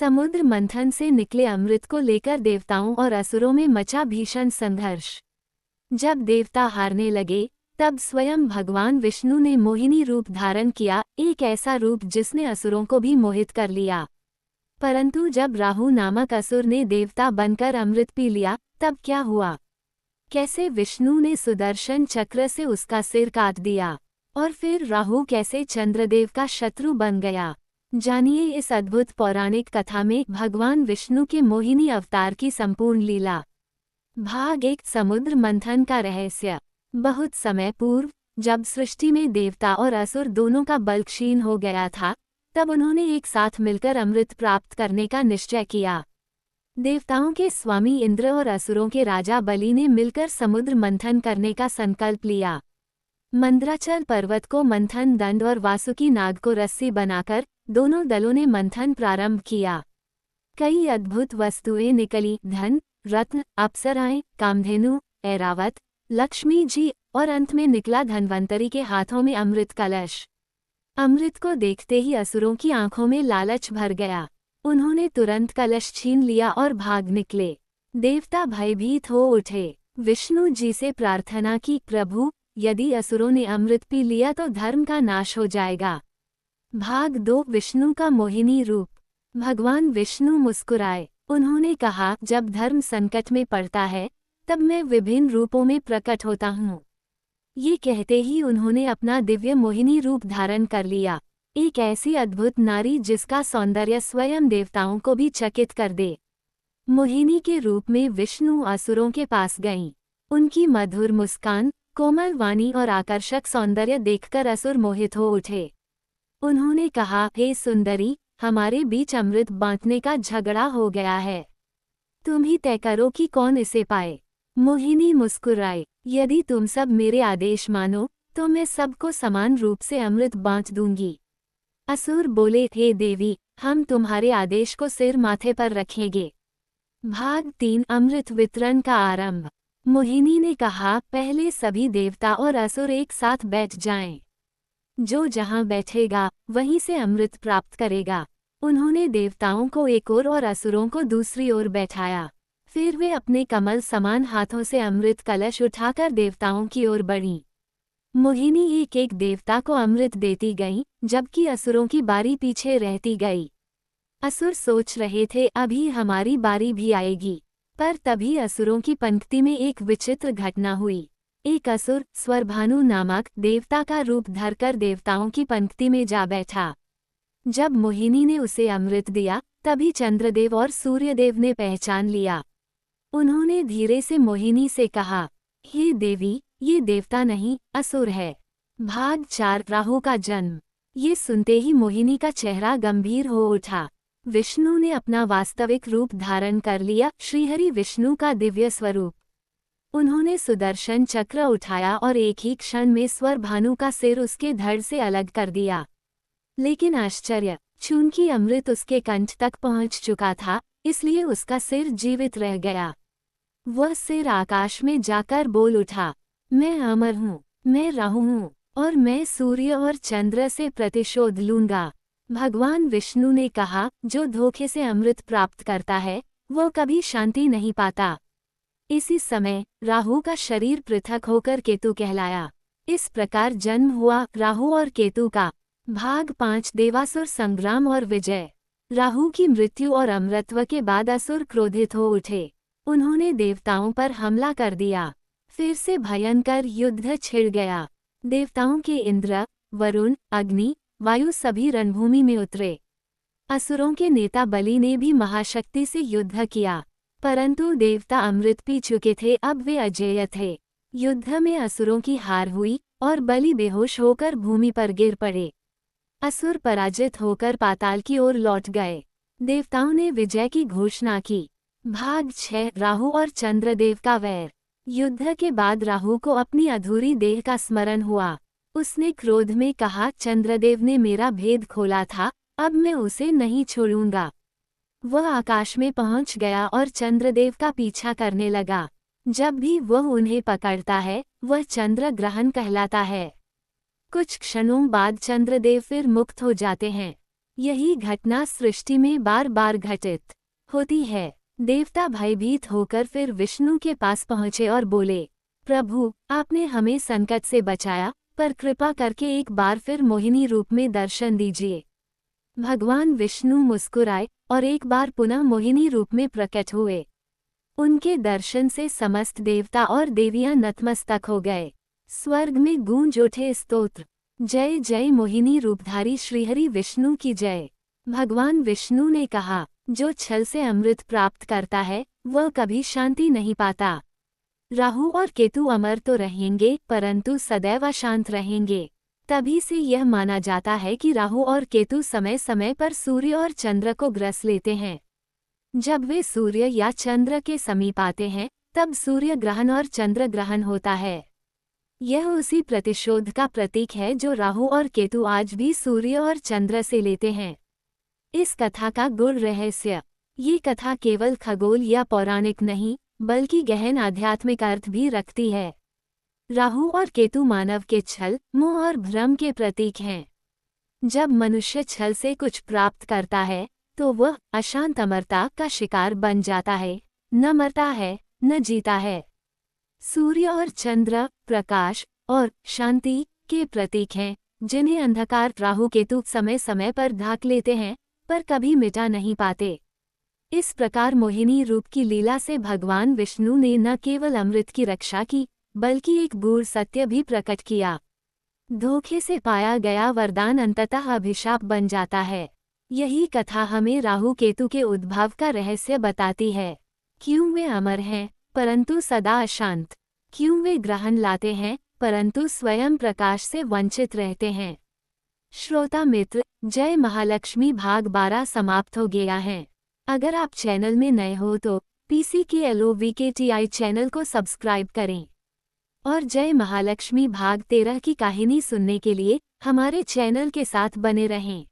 समुद्र मंथन से निकले अमृत को लेकर देवताओं और असुरों में मचा भीषण संघर्ष। जब देवता हारने लगे, तब स्वयं भगवान विष्णु ने मोहिनी रूप धारण किया, एक ऐसा रूप जिसने असुरों को भी मोहित कर लिया। परंतु जब राहु नामक असुर ने देवता बनकर अमृत पी लिया, तब क्या हुआ? कैसे विष्णु ने सुदर्शन चक्र से उसका सिर काट दिया, और फिर राहु कैसे चंद्रदेव का शत्रु बन गया? जानिए इस अद्भुत पौराणिक कथा में भगवान विष्णु के मोहिनी अवतार की संपूर्ण लीला। भाग 1, समुद्र मंथन का रहस्य। बहुत समय पूर्व, जब सृष्टि में देवता और असुर दोनों का बल क्षीण हो गया था, तब उन्होंने एक साथ मिलकर अमृत प्राप्त करने का निश्चय किया। देवताओं के स्वामी इंद्र और असुरों के राजा बलि ने मिलकर समुद्र मंथन करने का संकल्प लिया। मंद्राचल पर्वत को मंथन दंड और वासुकी नाग को रस्सी बनाकर दोनों दलों ने मंथन प्रारंभ किया। कई अद्भुत वस्तुएं निकली, धन, रत्न, अप्सराएं, कामधेनु, ऐरावत, लक्ष्मी जी, और अंत में निकला धन्वंतरी के हाथों में अमृत कलश। अमृत को देखते ही असुरों की आंखों में लालच भर गया। उन्होंने तुरंत कलश छीन लिया और भाग निकले। देवता भयभीत हो उठे। विष्णु जी से प्रार्थना की, प्रभु, यदि असुरों ने अमृत पी लिया तो धर्म का नाश हो जाएगा। भाग 2, विष्णु का मोहिनी रूप। भगवान विष्णु मुस्कुराए। उन्होंने कहा, जब धर्म संकट में पड़ता है, तब मैं विभिन्न रूपों में प्रकट होता हूँ। ये कहते ही उन्होंने अपना दिव्य मोहिनी रूप धारण कर लिया, एक ऐसी अद्भुत नारी जिसका सौंदर्य स्वयं देवताओं को भी चकित कर दे। मोहिनी के रूप में विष्णु असुरों के पास गईं। उनकी मधुर मुस्कान, कोमल वाणी और आकर्षक सौंदर्य देखकर असुर मोहित हो उठे। उन्होंने कहा, हे सुंदरी, हमारे बीच अमृत बांटने का झगड़ा हो गया है। तुम ही तय करो कि कौन इसे पाए। मोहिनी मुस्कुराई, यदि तुम सब मेरे आदेश मानो, तो मैं सबको समान रूप से अमृत बांट दूंगी। असुर बोले, हे देवी, हम तुम्हारे आदेश को सिर माथे पर रखेंगे। भाग 3, अमृत वितरण का आरंभ। मोहिनी ने कहा, पहले सभी देवता और असुर एक साथ बैठ जाएं। जो जहां बैठेगा, वहीं से अमृत प्राप्त करेगा। उन्होंने देवताओं को एक ओर और असुरों को दूसरी ओर बैठाया। फिर वे अपने कमल समान हाथों से अमृत कलश उठाकर देवताओं की ओर बढ़ीं। मोहिनी एक एक देवता को अमृत देती गईं, जबकि असुरों की बारी पीछे रहती गई। असुर सोच रहे थे, अभी हमारी बारी भी आएगी। पर तभी असुरों की पंक्ति में एक विचित्र घटना हुई। एक असुर, स्वरभानु नामक देवता का रूप धरकर देवताओं की पंक्ति में जा बैठा। जब मोहिनी ने उसे अमृत दिया, तभी चंद्रदेव और सूर्यदेव ने पहचान लिया। उन्होंने धीरे से मोहिनी से कहा, हे देवी, ये देवता नहीं, असुर है। भाग 4, राहु का जन्म। ये सुनते ही मोहिनी का चेहरा गंभीर हो उठा। विष्णु ने अपना वास्तविक रूप धारण कर लिया, श्रीहरि विष्णु का दिव्य स्वरूप। उन्होंने सुदर्शन चक्र उठाया और एक ही क्षण में स्वरभानु का सिर उसके धड़ से अलग कर दिया। लेकिन आश्चर्य, चूंकि अमृत उसके कंठ तक पहुंच चुका था, इसलिए उसका सिर जीवित रह गया। वह सिर आकाश में जाकर बोल उठा, मैं अमर हूँ, मैं राहु हूँ, और मैं सूर्य और चंद्र से प्रतिशोध लूंगा। भगवान विष्णु ने कहा, जो धोखे से अमृत प्राप्त करता है, वह कभी शांति नहीं पाता। इसी समय राहु का शरीर पृथक होकर केतु कहलाया। इस प्रकार जन्म हुआ राहु और केतु का। भाग 5, देवासुर संग्राम और विजय। राहु की मृत्यु और अमरत्व के बाद असुर क्रोधित हो उठे। उन्होंने देवताओं पर हमला कर दिया। फिर से भयंकर युद्ध छिड़ गया। देवताओं के इंद्र, वरुण, अग्नि, वायु सभी रणभूमि में उतरे। असुरों के नेता बलि ने भी महाशक्ति से युद्ध किया, परंतु देवता अमृत पी चुके थे, अब वे अजेय थे। युद्ध में असुरों की हार हुई और बलि बेहोश होकर भूमि पर गिर पड़े। असुर पराजित होकर पाताल की ओर लौट गए। देवताओं ने विजय की घोषणा की। भाग 6, राहु और चंद्रदेव का वैर। युद्ध के बाद राहु को अपनी अधूरी देह का स्मरण हुआ। उसने क्रोध में कहा, चंद्रदेव ने मेरा भेद खोला था, अब मैं उसे नहीं छोड़ूंगा। वह आकाश में पहुंच गया और चंद्रदेव का पीछा करने लगा। जब भी वह उन्हें पकड़ता है, वह चंद्र ग्रहण कहलाता है। कुछ क्षणों बाद चंद्रदेव फिर मुक्त हो जाते हैं। यही घटना सृष्टि में बार बार घटित होती है। देवता भयभीत होकर फिर विष्णु के पास पहुँचे और बोले, प्रभु, आपने हमें संकट से बचाया, पर कृपा करके एक बार फिर मोहिनी रूप में दर्शन दीजिए। भगवान विष्णु मुस्कुराए और एक बार पुनः मोहिनी रूप में प्रकट हुए। उनके दर्शन से समस्त देवता और देवियां नतमस्तक हो गए। स्वर्ग में गूंज उठे स्तोत्र, जय जय मोहिनी रूपधारी श्रीहरि विष्णु की जय। भगवान विष्णु ने कहा, जो छल से अमृत प्राप्त करता है वह कभी शांति नहीं पाता। राहु और केतु अमर तो रहेंगे परंतु सदैव अशांत रहेंगे। तभी से यह माना जाता है कि राहु और केतु समय समय पर सूर्य और चंद्र को ग्रस लेते हैं। जब वे सूर्य या चंद्र के समीप आते हैं तब सूर्य ग्रहण और चंद्र ग्रहण होता है। यह उसी प्रतिशोध का प्रतीक है जो राहु और केतु आज भी सूर्य और चंद्र से लेते हैं। इस कथा का गूढ़ रहस्य, ये कथा केवल खगोल या पौराणिक नहीं बल्कि गहन आध्यात्मिक अर्थ भी रखती है। राहु और केतु मानव के छल, मोह और भ्रम के प्रतीक हैं। जब मनुष्य छल से कुछ प्राप्त करता है तो वह अशांत अमरता का शिकार बन जाता है, न मरता है न जीता है। सूर्य और चंद्र प्रकाश और शांति के प्रतीक हैं, जिन्हें अंधकार राहु केतु समय समय पर ढाक लेते हैं पर कभी मिटा नहीं पाते। इस प्रकार मोहिनी रूप की लीला से भगवान विष्णु ने न केवल अमृत की रक्षा की बल्कि एक गूढ़ सत्य भी प्रकट किया। धोखे से पाया गया वरदान अंततः अभिशाप बन जाता है। यही कथा हमें राहु केतु के उद्भव का रहस्य बताती है। क्यों वे अमर हैं परंतु सदा अशांत, क्यों वे ग्रहण लाते हैं परंतु स्वयं प्रकाश से वंचित रहते हैं। श्रोता मित्र, जय महालक्ष्मी भाग 12 समाप्त हो गया है। अगर आप चैनल में नए हो तो PCKLOVKTI चैनल को सब्सक्राइब करें और जय महालक्ष्मी भाग 13 की कहानी सुनने के लिए हमारे चैनल के साथ बने रहें।